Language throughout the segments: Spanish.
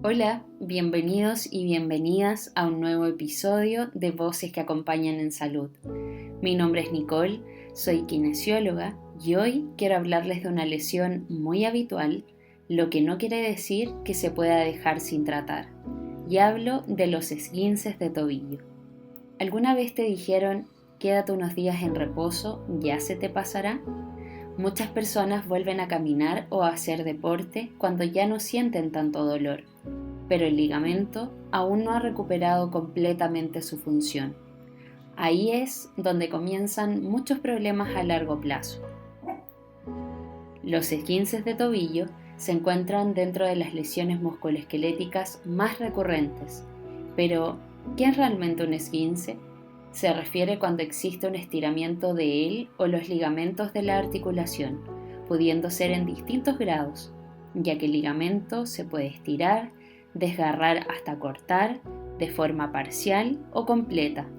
Hola, bienvenidos y bienvenidas a un nuevo episodio de Voces que acompañan en salud. Mi nombre es Nicole, soy kinesióloga y hoy quiero hablarles de una lesión muy habitual, lo que no quiere decir que se pueda dejar sin tratar. Y hablo de los esguinces de tobillo. ¿Alguna vez te dijeron, quédate unos días en reposo, ya se te pasará? Muchas personas vuelven a caminar o a hacer deporte cuando ya no sienten tanto dolor, pero el ligamento aún no ha recuperado completamente su función. Ahí es donde comienzan muchos problemas a largo plazo. Los esguinces de tobillo se encuentran dentro de las lesiones musculoesqueléticas más recurrentes, pero ¿qué es realmente un esguince? Se refiere cuando existe un estiramiento de él o los ligamentos de la articulación, pudiendo ser en distintos grados, ya que el ligamento se puede estirar, desgarrar hasta cortar, de forma parcial o completa,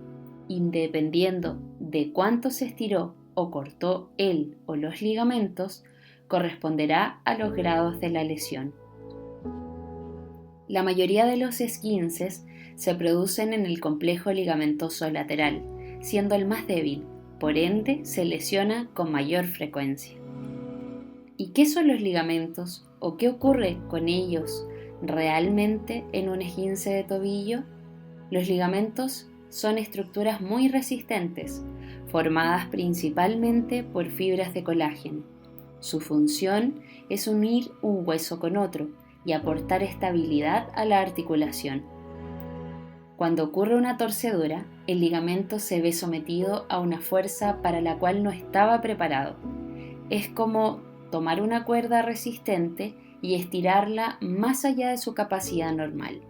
y dependiendo de cuánto se estiró o cortó él o los ligamentos, corresponderá a los grados de la lesión. La mayoría de los esguinces se producen en el complejo ligamentoso lateral, siendo el más débil, por ende se lesiona con mayor frecuencia. ¿Y qué son los ligamentos o qué ocurre con ellos realmente en un esguince de tobillo? Los ligamentos son estructuras muy resistentes, formadas principalmente por fibras de colágeno. Su función es unir un hueso con otro y aportar estabilidad a la articulación. Cuando ocurre una torcedura, el ligamento se ve sometido a una fuerza para la cual no estaba preparado. Es como tomar una cuerda resistente y estirarla más allá de su capacidad normal.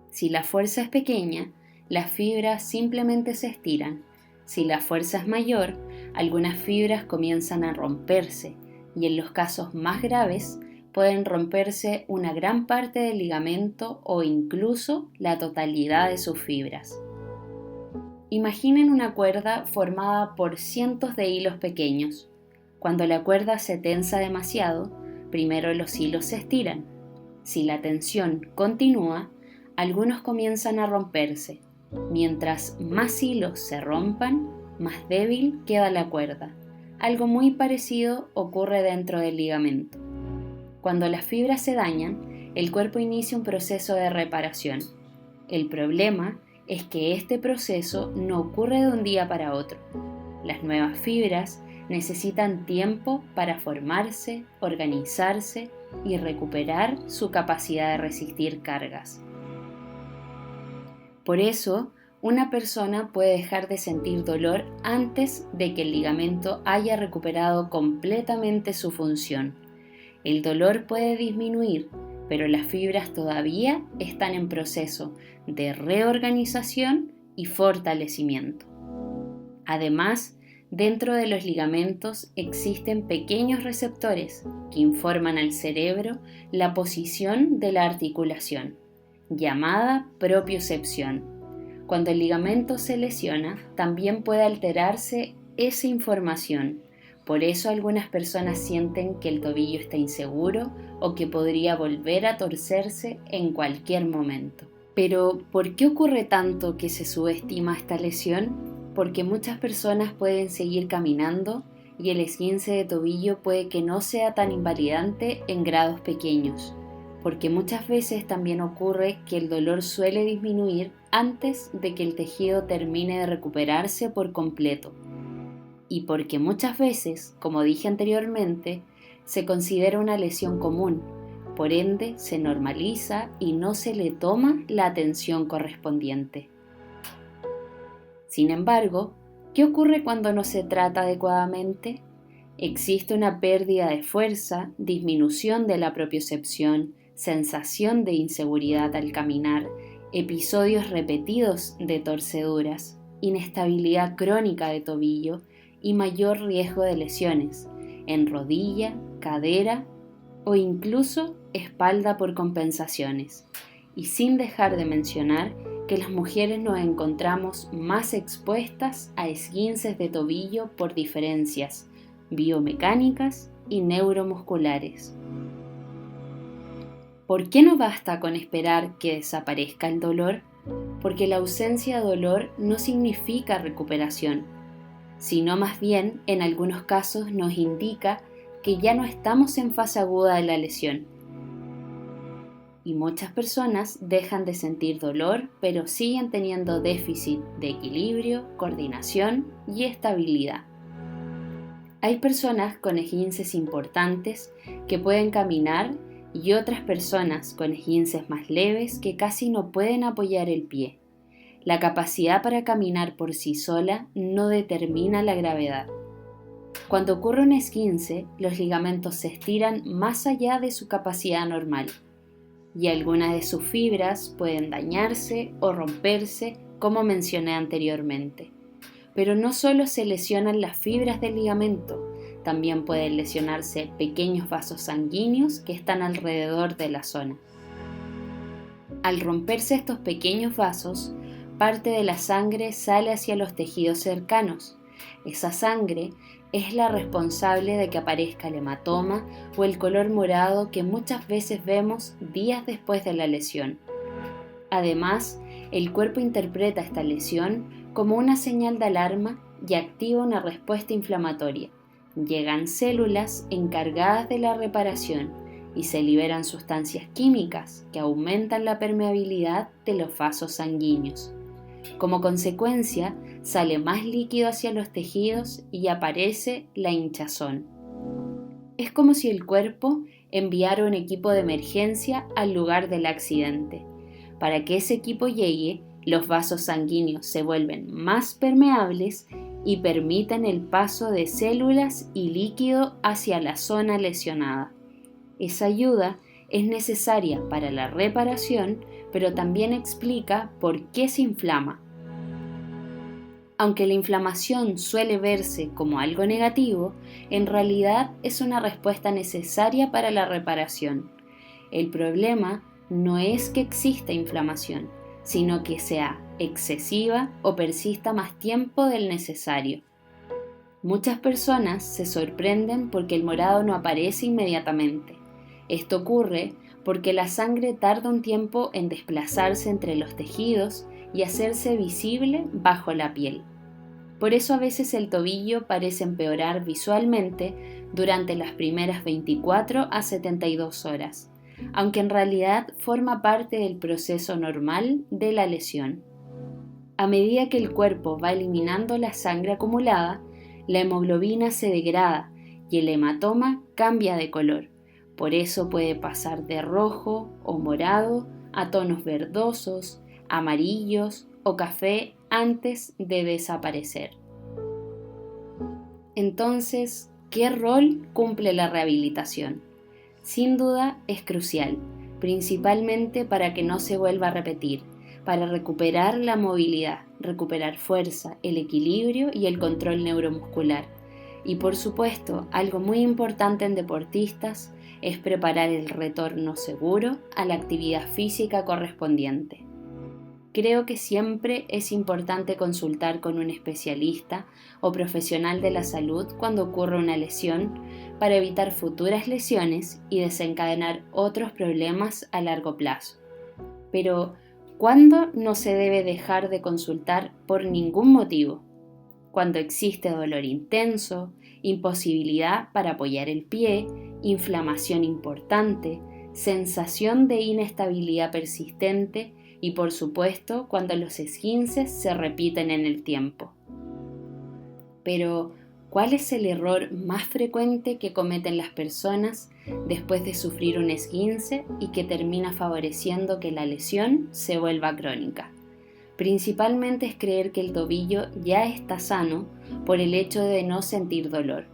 Si la fuerza es pequeña, las fibras simplemente se estiran. Si la fuerza es mayor, algunas fibras comienzan a romperse y en los casos más graves pueden romperse una gran parte del ligamento o incluso la totalidad de sus fibras. Imaginen una cuerda formada por cientos de hilos pequeños. Cuando la cuerda se tensa demasiado, primero los hilos se estiran. Si la tensión continúa, algunos comienzan a romperse. Mientras más hilos se rompan, más débil queda la cuerda. Algo muy parecido ocurre dentro del ligamento. Cuando las fibras se dañan, el cuerpo inicia un proceso de reparación. El problema es que este proceso no ocurre de un día para otro. Las nuevas fibras necesitan tiempo para formarse, organizarse y recuperar su capacidad de resistir cargas. Por eso, una persona puede dejar de sentir dolor antes de que el ligamento haya recuperado completamente su función. El dolor puede disminuir, pero las fibras todavía están en proceso de reorganización y fortalecimiento. Además, dentro de los ligamentos existen pequeños receptores que informan al cerebro la posición de la articulación, llamada propiocepción. Cuando el ligamento se lesiona, también puede alterarse esa información. Por eso algunas personas sienten que el tobillo está inseguro o que podría volver a torcerse en cualquier momento. Pero, ¿por qué ocurre tanto que se subestima esta lesión? Porque muchas personas pueden seguir caminando y el esguince de tobillo puede que no sea tan invalidante en grados pequeños. Porque muchas veces también ocurre que el dolor suele disminuir antes de que el tejido termine de recuperarse por completo. Y porque muchas veces, como dije anteriormente, se considera una lesión común, por ende se normaliza y no se le toma la atención correspondiente. Sin embargo, ¿qué ocurre cuando no se trata adecuadamente? Existe una pérdida de fuerza, disminución de la propiocepción, sensación de inseguridad al caminar, episodios repetidos de torceduras, inestabilidad crónica de tobillo y mayor riesgo de lesiones en rodilla, cadera o incluso espalda por compensaciones. Y sin dejar de mencionar que las mujeres nos encontramos más expuestas a esguinces de tobillo por diferencias biomecánicas y neuromusculares. ¿Por qué no basta con esperar que desaparezca el dolor? Porque la ausencia de dolor no significa recuperación, sino más bien, en algunos casos, nos indica que ya no estamos en fase aguda de la lesión. Y muchas personas dejan de sentir dolor, pero siguen teniendo déficit de equilibrio, coordinación y estabilidad. Hay personas con esguinces importantes que pueden caminar y otras personas con esguinces más leves que casi no pueden apoyar el pie. La capacidad para caminar por sí sola no determina la gravedad. Cuando ocurre un esguince, los ligamentos se estiran más allá de su capacidad normal y algunas de sus fibras pueden dañarse o romperse, como mencioné anteriormente. Pero no solo se lesionan las fibras del ligamento, también pueden lesionarse pequeños vasos sanguíneos que están alrededor de la zona. Al romperse estos pequeños vasos, parte de la sangre sale hacia los tejidos cercanos. Esa sangre es la responsable de que aparezca el hematoma o el color morado que muchas veces vemos días después de la lesión. Además, el cuerpo interpreta esta lesión como una señal de alarma y activa una respuesta inflamatoria. Llegan células encargadas de la reparación y se liberan sustancias químicas que aumentan la permeabilidad de los vasos sanguíneos. Como consecuencia, sale más líquido hacia los tejidos y aparece la hinchazón. Es como si el cuerpo enviara un equipo de emergencia al lugar del accidente. Para que ese equipo llegue, los vasos sanguíneos se vuelven más permeables y permiten el paso de células y líquido hacia la zona lesionada. Esa ayuda es necesaria para la reparación, pero también explica por qué se inflama. Aunque la inflamación suele verse como algo negativo, en realidad es una respuesta necesaria para la reparación. El problema no es que exista inflamación, sino que sea excesiva o persista más tiempo del necesario. Muchas personas se sorprenden porque el morado no aparece inmediatamente. Esto ocurre porque la sangre tarda un tiempo en desplazarse entre los tejidos y hacerse visible bajo la piel. Por eso a veces el tobillo parece empeorar visualmente durante las primeras 24 a 72 horas, aunque en realidad forma parte del proceso normal de la lesión. A medida que el cuerpo va eliminando la sangre acumulada, la hemoglobina se degrada y el hematoma cambia de color. Por eso puede pasar de rojo o morado a tonos verdosos, amarillos o café antes de desaparecer. Entonces, ¿qué rol cumple la rehabilitación? Sin duda es crucial, principalmente para que no se vuelva a repetir, para recuperar la movilidad, recuperar fuerza, el equilibrio y el control neuromuscular. Y por supuesto, algo muy importante en deportistas es preparar el retorno seguro a la actividad física correspondiente. Creo que siempre es importante consultar con un especialista o profesional de la salud cuando ocurre una lesión para evitar futuras lesiones y desencadenar otros problemas a largo plazo. Pero, ¿cuándo no se debe dejar de consultar por ningún motivo? Cuando existe dolor intenso, imposibilidad para apoyar el pie, inflamación importante, sensación de inestabilidad persistente y por supuesto cuando los esguinces se repiten en el tiempo. Pero, ¿cuál es el error más frecuente que cometen las personas después de sufrir un esguince y que termina favoreciendo que la lesión se vuelva crónica? Principalmente es creer que el tobillo ya está sano por el hecho de no sentir dolor.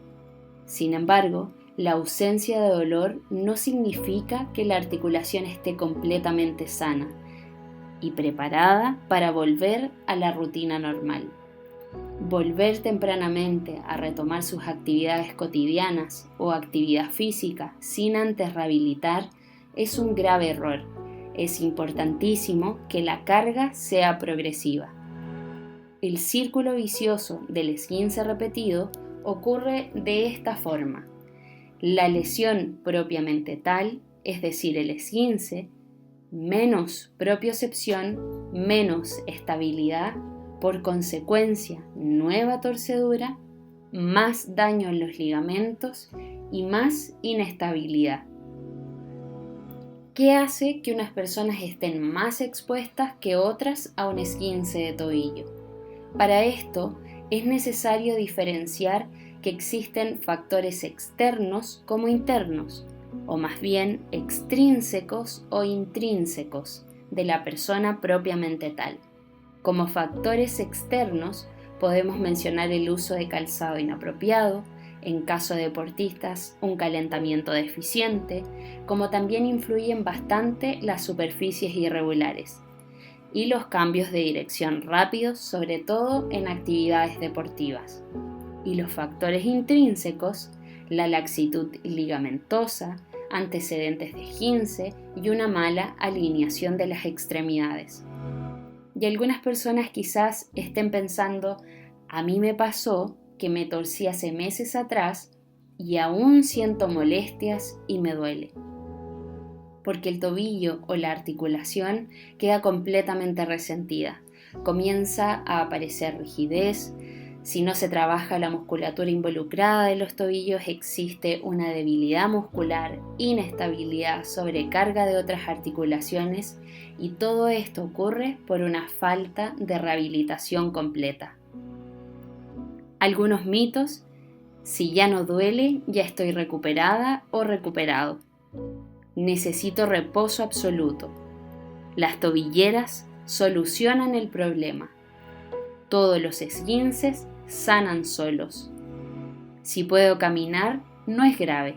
Sin embargo, la ausencia de dolor no significa que la articulación esté completamente sana y preparada para volver a la rutina normal. Volver tempranamente a retomar sus actividades cotidianas o actividad física sin antes rehabilitar es un grave error. Es importantísimo que la carga sea progresiva. El círculo vicioso del esguince repetido ocurre de esta forma. La lesión propiamente tal es decir, el esguince, menos propiocepción, menos estabilidad, por consecuencia, nueva torcedura, más daño en los ligamentos y más inestabilidad. ¿Qué hace que unas personas estén más expuestas que otras a un esguince de tobillo? Para esto es necesario diferenciar que existen factores externos como internos, o más bien extrínsecos o intrínsecos de la persona propiamente tal. Como factores externos podemos mencionar el uso de calzado inapropiado, en caso de deportistas un calentamiento deficiente, como también influyen bastante las superficies irregulares y los cambios de dirección rápidos, sobre todo en actividades deportivas. Y los factores intrínsecos, la laxitud ligamentosa, antecedentes de esguince y una mala alineación de las extremidades. Y algunas personas quizás estén pensando, a mí me pasó que me torcí hace meses atrás y aún siento molestias y me duele. Porque el tobillo o la articulación queda completamente resentida. Comienza a aparecer rigidez. Si no se trabaja la musculatura involucrada de los tobillos, existe una debilidad muscular, inestabilidad, sobrecarga de otras articulaciones y todo esto ocurre por una falta de rehabilitación completa. Algunos mitos: si ya no duele, ya estoy recuperada o recuperado. Necesito reposo absoluto. Las tobilleras solucionan el problema. Todos los esguinces sanan solos. Si puedo caminar, no es grave.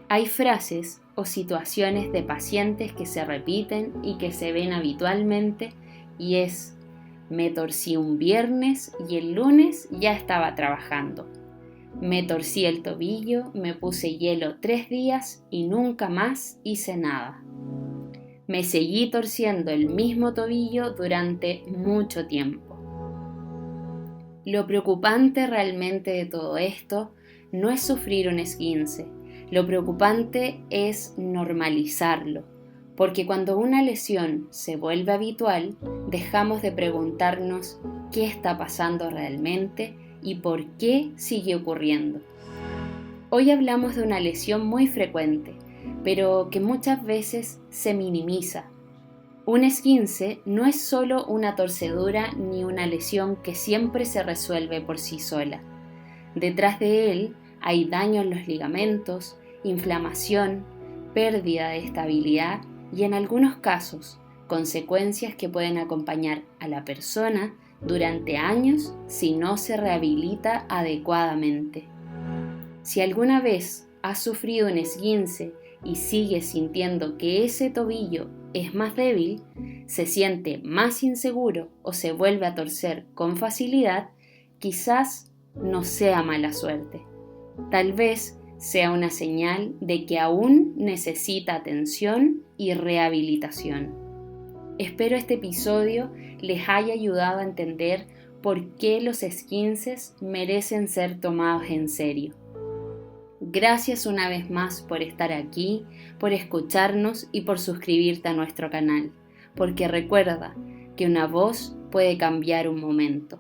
Hay frases o situaciones de pacientes que se repiten y que se ven habitualmente y es: me torcí un viernes y el lunes ya estaba trabajando. Me torcí el tobillo, me puse hielo 3 días y nunca más hice nada. Me seguí torciendo el mismo tobillo durante mucho tiempo. Lo preocupante realmente de todo esto no es sufrir un esguince, lo preocupante es normalizarlo, porque cuando una lesión se vuelve habitual, dejamos de preguntarnos qué está pasando realmente y por qué sigue ocurriendo. Hoy hablamos de una lesión muy frecuente, pero que muchas veces se minimiza. Un esguince no es solo una torcedura ni una lesión que siempre se resuelve por sí sola. Detrás de él hay daño en los ligamentos, inflamación, pérdida de estabilidad y en algunos casos, consecuencias que pueden acompañar a la persona durante años si no se rehabilita adecuadamente. Si alguna vez has sufrido un esguince y sigues sintiendo que ese tobillo es más débil, se siente más inseguro o se vuelve a torcer con facilidad, quizás no sea mala suerte. Tal vez sea una señal de que aún necesita atención y rehabilitación. Espero este episodio les haya ayudado a entender por qué los esguinces merecen ser tomados en serio. Gracias una vez más por estar aquí, por escucharnos y por suscribirte a nuestro canal, porque recuerda que una voz puede cambiar un momento.